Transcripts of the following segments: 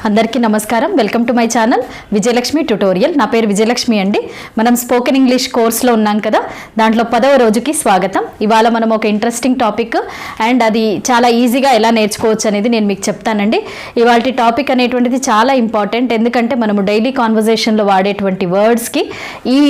అందరికీ నమస్కారం. Welcome to my channel Vijayalakshmi tutorial. నా పేరు విజయలక్ష్మి అండి. మనం స్పోకెన్ ఇంగ్లీష్ కోర్స్లో ఉన్నాం కదా, దాంట్లో 10వ రోజుకి స్వాగతం. ఇవాళ మనం ఒక ఇంట్రెస్టింగ్ టాపిక్ అండ్ అది చాలా ఈజీగా ఎలా నేర్చుకోవచ్చు అనేది నేను మీకు చెప్తానండి. ఇవాళ టాపిక్ అనేటువంటిది చాలా ఇంపార్టెంట్, ఎందుకంటే మనము డైలీ కాన్వర్జేషన్లో వాడేటువంటి వర్డ్స్కి ఈ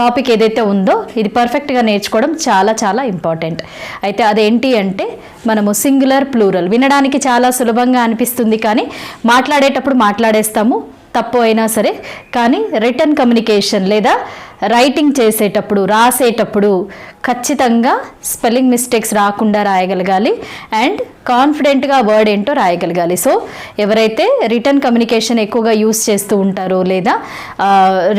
టాపిక్ ఏదైతే ఉందో ఇది పర్ఫెక్ట్గా నేర్చుకోవడం చాలా చాలా ఇంపార్టెంట్. అయితే అదేంటి అంటే మనము సింగులర్ ప్లూరల్. వినడానికి చాలా సులభంగా అనిపిస్తుంది, కానీ మాట్లాడేటప్పుడు మాట్లాడేస్తాము తప్పు అయినా సరే. కానీ రిటర్న్ కమ్యూనికేషన్ లేదా రైటింగ్ చేసేటప్పుడు, రాసేటప్పుడు ఖచ్చితంగా స్పెల్లింగ్ మిస్టేక్స్ రాకుండా రాయగలగాలి అండ్ కాన్ఫిడెంట్గా వర్డ్ ఏంటో రాయగలగాలి. సో ఎవరైతే రిటర్న్ కమ్యూనికేషన్ ఎక్కువగా యూస్ చేస్తూ ఉంటారో లేదా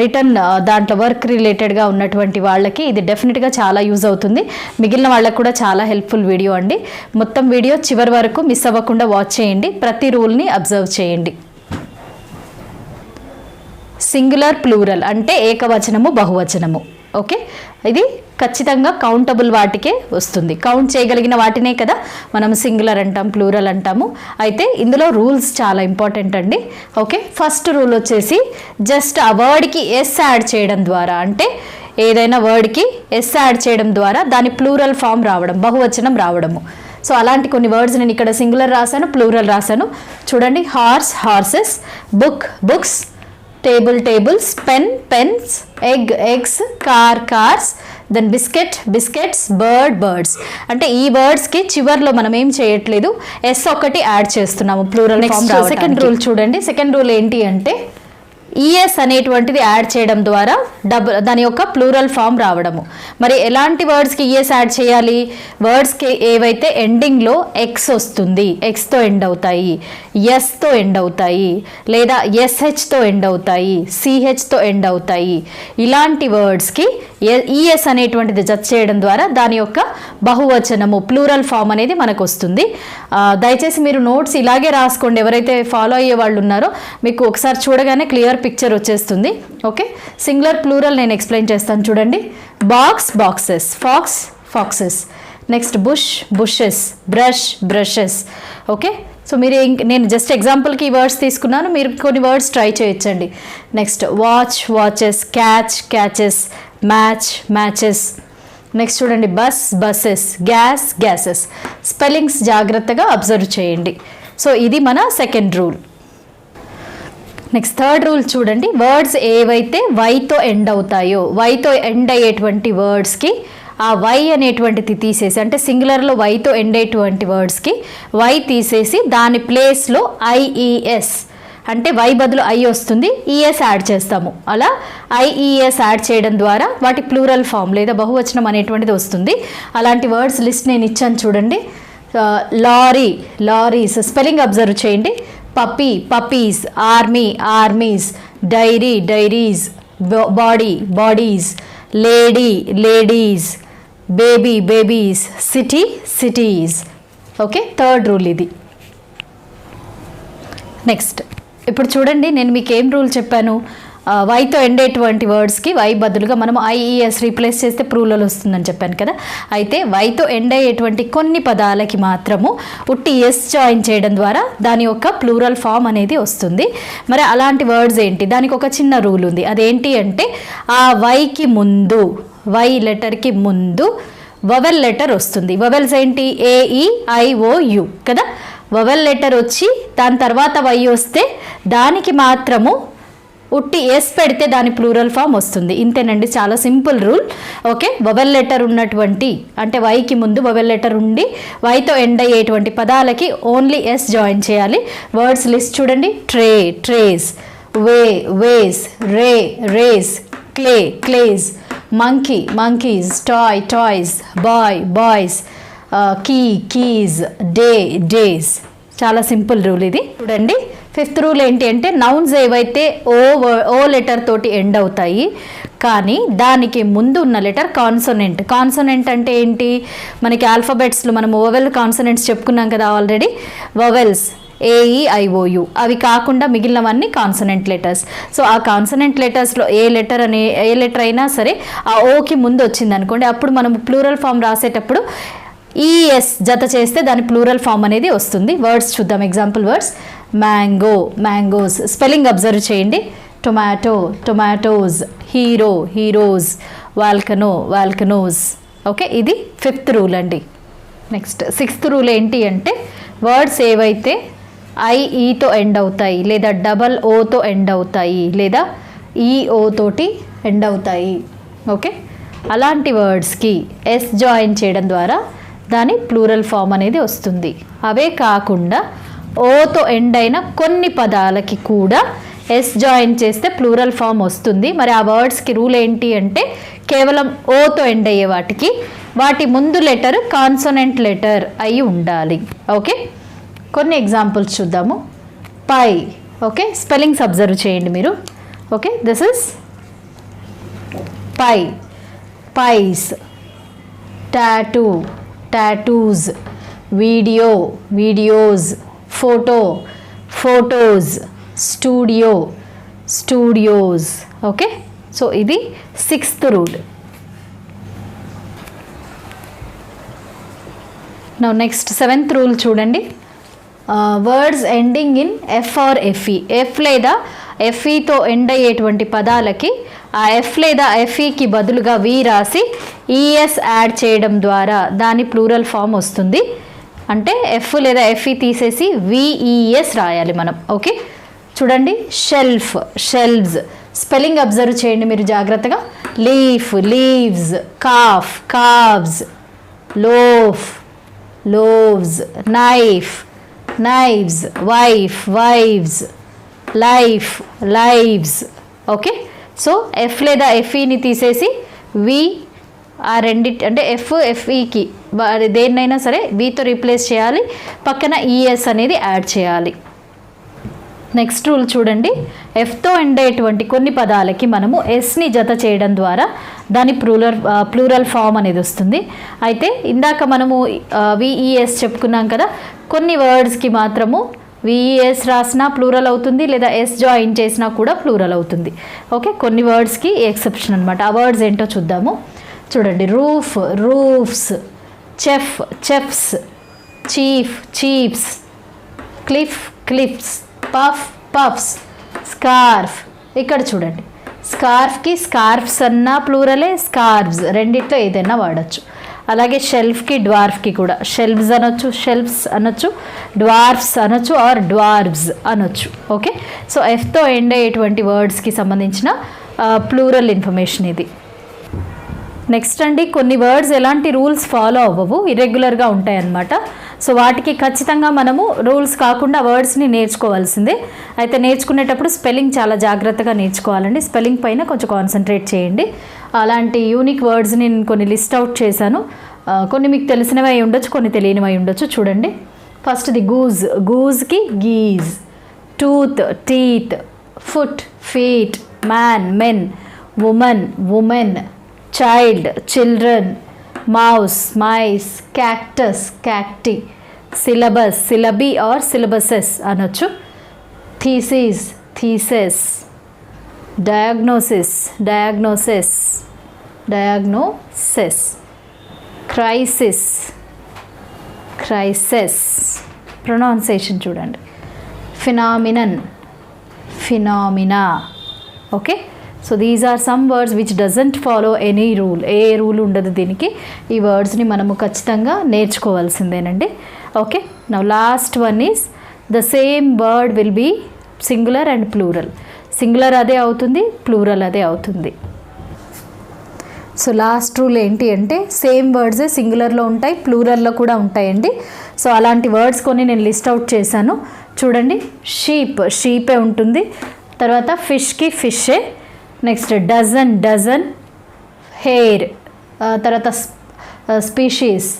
రిటర్న్ దాంట్లో వర్క్ రిలేటెడ్గా ఉన్నటువంటి వాళ్ళకి ఇది డెఫినెట్గా చాలా యూజ్ అవుతుంది. మిగిలిన వాళ్ళకు కూడా చాలా హెల్ప్ఫుల్ వీడియో అండి. మొత్తం వీడియో చివరి వరకు మిస్ అవ్వకుండా వాచ్ చేయండి. ప్రతి రూల్ని అబ్జర్వ్ చేయండి. సింగులర్ ప్లూరల్ అంటే ఏకవచనము, బహువచనము. ఓకే, ఇది ఖచ్చితంగా కౌంటబుల్ వాటికే వస్తుంది. కౌంట్ చేయగలిగిన వాటినే కదా మనం సింగులర్ అంటాం, ప్లూరల్ అంటాము. అయితే ఇందులో రూల్స్ చాలా ఇంపార్టెంట్ అండి. ఓకే, ఫస్ట్ రూల్ వచ్చేసి జస్ట్ ఆ వర్డ్కి ఎస్ యాడ్ చేయడం ద్వారా, అంటే ఏదైనా వర్డ్కి ఎస్ యాడ్ చేయడం ద్వారా దాని ప్లూరల్ ఫామ్ రావడం, బహువచనం రావడము. సో అలాంటి కొన్ని వర్డ్స్ నేను ఇక్కడ సింగులర్ రాశాను, ప్లూరల్ రాశాను. చూడండి, horse, horses, book, books, table, tables, pen, pens, egg, eggs, car, cars, then biscuit, biscuits, bird, birds. అంటే ఈ వర్డ్స్కి చివర్లో మనం ఏం చేయట్లేదు, ఎస్ ఒకటి యాడ్ చేస్తున్నాము ప్లూరల్ ఫామ్. సెకండ్ రూల్ చూడండి. సెకండ్ రూల్ ఏంటి అంటే ఈఎస్ అనేటువంటిది యాడ్ చేయడం ద్వారా దాని యొక్క ప్లూరల్ ఫామ్ రావడము. మరి ఎలాంటి వర్డ్స్కి ఈఎస్ యాడ్ చేయాలి? వర్డ్స్కి ఏవైతే ఎండింగ్లో ఎక్స్ వస్తుంది, ఎక్స్తో ఎండ్ అవుతాయి, ఎస్తో ఎండ్ అవుతాయి, లేదా ఎస్హెచ్తో ఎండ్ అవుతాయి, సిహెచ్తో ఎండ్ అవుతాయి, ఇలాంటి వర్డ్స్కి ఈఎస్ అనేటువంటిది జత చేయడం ద్వారా దాని యొక్క బహువచనము, ప్లూరల్ ఫామ్ అనేది మనకు వస్తుంది. దయచేసి మీరు నోట్స్ ఇలాగే రాసుకోండి. ఎవరైతే ఫాలో అయ్యే వాళ్ళు ఉన్నారో మీకు ఒకసారి చూడగానే క్లియర్ పిక్చర్ వచ్చేస్తుంది. ఓకే, సింగులర్ ప్లూరల్ నేను ఎక్స్ప్లెయిన్ చేస్తాను చూడండి. Box, boxes, fox, foxes, next bush, bushes, brush, brushes. Okay, so మీరు నేను జస్ట్ ఎగ్జాంపుల్కి ఈ వర్డ్స్ తీసుకున్నాను, మీరు కొన్ని వర్డ్స్ ట్రై చేయొచ్చండి. Next watch, watches, catch, catches, match, matches. Next చూడండి, bus, buses, gas, gases. Spellings జాగ్రత్తగా అబ్జర్వ్ చేయండి. సో ఇది మన second rule. Next third rule చూడండి. వర్డ్స్ ఏవైతే వైతో ఎండ్ అవుతాయో, వైతో ఎండ్ అయ్యేటువంటి వర్డ్స్కి ఆ వై అనేటువంటిది తీసేసి, అంటే సింగులర్లో వైతో ఎండ్ అయ్యేటువంటి వర్డ్స్కి వై తీసేసి దాని ప్లేస్లో ఐఈఎస్, అంటే వై బదులు ఐ వస్తుంది, ఈఎస్ యాడ్ చేస్తాము. అలా ఐఈఎస్ యాడ్ చేయడం ద్వారా వాటి ప్లూరల్ ఫామ్ లేదా బహువచనం అనేటువంటిది వస్తుంది. అలాంటి వర్డ్స్ లిస్ట్ నేను ఇచ్చాను చూడండి. Lorry, lorries. స్పెల్లింగ్ అబ్జర్వ్ చేయండి. Puppy, puppies, army, armies, diary, diaries, body, bodies, lady, ladies, baby, babies, city, cities. Okay, third rule ఇది. నెక్స్ట్ ఇప్పుడు చూడండి, నేను మీకు ఏం రూల్ చెప్పాను? వైతో ఎండ్ అయ్యేటువంటి వర్డ్స్కి వై బదులుగా మనం ఐఈఎస్ రీప్లేస్ చేస్తే ప్లూరల్ వస్తుందని చెప్పాను కదా. అయితే వైతో ఎండ్ అయ్యేటువంటి కొన్ని పదాలకి మాత్రము ఉట్టి ఎస్ జాయిన్ చేయడం ద్వారా దాని యొక్క ప్లూరల్ ఫామ్ అనేది వస్తుంది. మరి అలాంటి వర్డ్స్ ఏంటి? దానికి ఒక చిన్న రూల్ ఉంది. అదేంటి అంటే ఆ వైకి ముందు, వై లెటర్కి ముందు వవెల్ లెటర్ వస్తుంది. వవెల్స్ ఏంటి? ఏఈఐఓయు కదా. వవెల్ లెటర్ వచ్చి దాని తర్వాత వై వస్తే దానికి మాత్రము ఉట్టి ఎస్ పెడితే దాని ప్లూరల్ ఫామ్ వస్తుంది. ఇంతేనండి, చాలా simple rule. Okay, vowel letter ఉన్నటువంటి, అంటే వైకి ముందు వవెల్ లెటర్ ఉండి వైతో ఎండ్ అయ్యేటువంటి పదాలకి ఓన్లీ ఎస్ జాయిన్ చేయాలి. వర్డ్స్ లిస్ట్ చూడండి. Tray, trays, way, ways, ray, rays, clay, clays, monkey, monkeys, toy, toys, boy, boys, key, keys, day, days. చాలా సింపుల్ రూల్ ఇది. చూడండి, ఫిఫ్త్ రూల్ ఏంటి అంటే నౌన్స్ ఏవైతే ఓ లెటర్ తోటి ఎండ్ అవుతాయి కానీ దానికి ముందు ఉన్న లెటర్ కాన్సోనెంట్. కాన్సోనెంట్ అంటే ఏంటి? మనకి ఆల్ఫాబెట్స్లో మనం ఓవెల్ కాన్సోనెంట్స్ చెప్పుకున్నాం కదా ఆల్రెడీ. వవెల్స్ ఏఈఐఓయు అవి కాకుండా మిగిలినవన్నీ కాన్సనెంట్ లెటర్స్. సో ఆ కాన్సనెంట్ లెటర్స్లో ఏ లెటర్ అయినా సరే ఆ ఓకి ముందు వచ్చింది అనుకోండి, అప్పుడు మనం ప్లూరల్ ఫామ్ రాసేటప్పుడు ఈఎస్ జత చేస్తే దాని ప్లూరల్ ఫామ్ అనేది వస్తుంది. వర్డ్స్ చూద్దాం, example words. Mango mangoes. Spelling observe చేయండి. Tomato tomatoes, hero heroes, volcano volcanoes. Okay, ఇది 5th రూల్ అండి. నెక్స్ట్ 6th రూల్ ఏంటి అంటే వర్డ్స్ ఏవైతే ఐఈతో ఎండ్ అవుతాయి లేదా డబల్ ఓతో ఎండ్ అవుతాయి లేదా ఈఓ తోటి ఎండ్ అవుతాయి, ఓకే, అలాంటి వర్డ్స్కి ఎస్ జాయిన్ చేయడం ద్వారా దాని ప్లూరల్ ఫామ్ అనేది వస్తుంది. అవే కాకుండా ఓతో ఎండ్ అయిన కొన్ని పదాలకి కూడా ఎస్ జాయిన్ చేస్తే ప్లూరల్ ఫామ్ వస్తుంది. మరి ఆ వర్డ్స్కి రూల్ ఏంటి అంటే కేవలం ఓతో ఎండ్ అయ్యే వాటి ముందు లెటర్ కాన్సోనెంట్ లెటర్ అయి ఉండాలి. ఓకే, కొన్ని ఎగ్జాంపుల్స్ చూద్దాము. పై, ఓకే, స్పెల్లింగ్స్ అబ్జర్వ్ చేయండి మీరు. Okay, this is pie, pies, tattoo tattoos, video videos, photo photos, studio studios. Okay, so ఇది 6th rule. Now next 7th rule చూడండి. Words ending in F or FE, F లేదా ఎఫ్ఈతో end అయ్యేటువంటి పదాలకి ఆ F లేదా ఎఫ్ఈకి బదులుగా వి రాసి ఈఎస్ యాడ్ చేయడం ద్వారా దాని ప్లూరల్ ఫామ్ వస్తుంది. అంటే ఎఫ్ లేదా ఎఫ్ఈ తీసేసి విఈఎస్ రాయాలి మనం. ఓకే, చూడండి. Shelf shelves. స్పెల్లింగ్ అబ్జర్వ్ చేయండి మీరు జాగ్రత్తగా. Leaf leaves, calf calves, loaf loaves, knife knives, wife wives, life lives. Okay, so F లేదా ఎఫ్ఈని తీసేసి వి ఆ రెండిటి అంటే ఎఫ్ ఎఫ్ఈకి దేన్నైనా సరే వితో రీప్లేస్ చేయాలి, పక్కన ఈఎస్ అనేది యాడ్ చేయాలి. నెక్స్ట్ రూల్ చూడండి. ఎఫ్తో ఎండ్ అయ్యేటువంటి కొన్ని పదాలకి మనము ఎస్ని జత చేయడం ద్వారా దాని ప్లూరల్ ఫామ్ అనేది వస్తుంది. అయితే ఇందాక మనము విఈఎస్ చెప్పుకున్నాం కదా, కొన్ని వర్డ్స్కి మాత్రము విఈఎస్ రాసినా ప్లూరల్ అవుతుంది లేదా ఎస్ జాయిన్ చేసినా కూడా ప్లూరల్ అవుతుంది. ఓకే, కొన్ని వర్డ్స్కి ఎక్సెప్షన్ అనమాట. ఆ వర్డ్స్ ఏంటో చూద్దాము. చూడండి. Roof roofs, chef chefs, chief chiefs, cliff cliffs, puff puffs, scarf. ఇక్కడ చూడండి, స్కార్ఫ్కి స్కార్ఫ్స్ అన్నా ప్లూరలే, స్కార్ఫ్స్ రెండిట్లో ఏదైనా వాడచ్చు. అలాగే షెల్ఫ్కి డ్వార్ఫ్కి కూడా షెల్ఫ్స్ అనొచ్చు, షెల్ఫ్స్ అనొచ్చు, డ్వార్ఫ్స్ అనొచ్చు ఆర్ డ్వార్వ్స్ అనొచ్చు. ఓకే, సో ఎఫ్తో ఎండ్ అయ్యేటువంటి వర్డ్స్కి సంబంధించిన ప్లూరల్ ఇన్ఫర్మేషన్ ఇది. నెక్స్ట్ అండి, కొన్ని వర్డ్స్ ఎలాంటి రూల్స్ ఫాలో అవ్వవు, ఇర్రెగ్యులర్గా ఉంటాయి అన్నమాట. సో వాటికి ఖచ్చితంగా మనము రూల్స్ కాకుండా వర్డ్స్ని నేర్చుకోవాల్సిందే. అయితే నేర్చుకునేటప్పుడు స్పెల్లింగ్ చాలా జాగ్రత్తగా నేర్చుకోవాలండి. స్పెల్లింగ్ పైన కొంచెం కాన్సన్ట్రేట్ చేయండి. అలాంటి యూనిక్ వర్డ్స్ని నేను కొన్ని లిస్ట్ అవుట్ చేశాను. కొన్ని మీకు తెలిసినవి అయి ఉండొచ్చు, కొన్ని తెలియనివి అయి ఉండొచ్చు. చూడండి. ఫస్ట్ది గూజ్, గూజ్కి geese. Tooth teeth, foot feet, man men, woman women, child children, mouse mice, cactus cacti, syllabus syllabi or syllabuses అనొచ్చు. Thesis theses, diagnosis diagnoses diagnoses, crisis crises. Pronunciation చూడండి. Phenomenon phenomena. Okay, so these are some words which doesn't follow any rule. ఏ rule ఉండదు దీనికి. ఈ వర్డ్స్ని మనము ఖచ్చితంగా నేర్చుకోవాల్సిందేనండి. Okay, now last one is the same word will be singular and plural. Singular అదే అవుతుంది, ప్లూరల్ అదే అవుతుంది. సో లాస్ట్ రూల్ ఏంటి అంటే సేమ్ వర్డ్సే సింగులర్లో ఉంటాయి, ప్లూరల్లో కూడా ఉంటాయండి. సో అలాంటి వర్డ్స్ కొన్ని నేను లిస్ట్ అవుట్ చేశాను. చూడండి. షీప్ షీపే ఉంటుంది. తర్వాత ఫిష్కి ఫిషే. Next dozen dozen, hair. తర్వాత స్పీషీస్,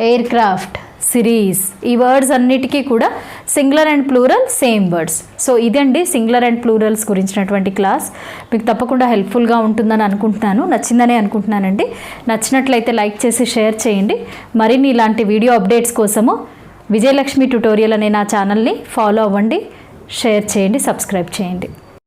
ఎయిర్ క్రాఫ్ట్, సిరీస్. ఈ వర్డ్స్ అన్నిటికీ కూడా singular and plural same words. So ఇదండి సింగులర్ అండ్ ప్లూరల్స్ గురించినటువంటి క్లాస్. మీకు తప్పకుండా హెల్ప్ఫుల్గా ఉంటుందని అనుకుంటున్నాను, నచ్చిందనే అనుకుంటున్నానండి. నచ్చినట్లయితే లైక్ చేసి షేర్ చేయండి. మరిన్ని ఇలాంటి వీడియో అప్డేట్స్ కోసము విజయలక్ష్మి ట్యుటోరియల్ అనే నా ఛానల్ని ఫాలో అవ్వండి, షేర్ చేయండి, సబ్స్క్రైబ్ చేయండి.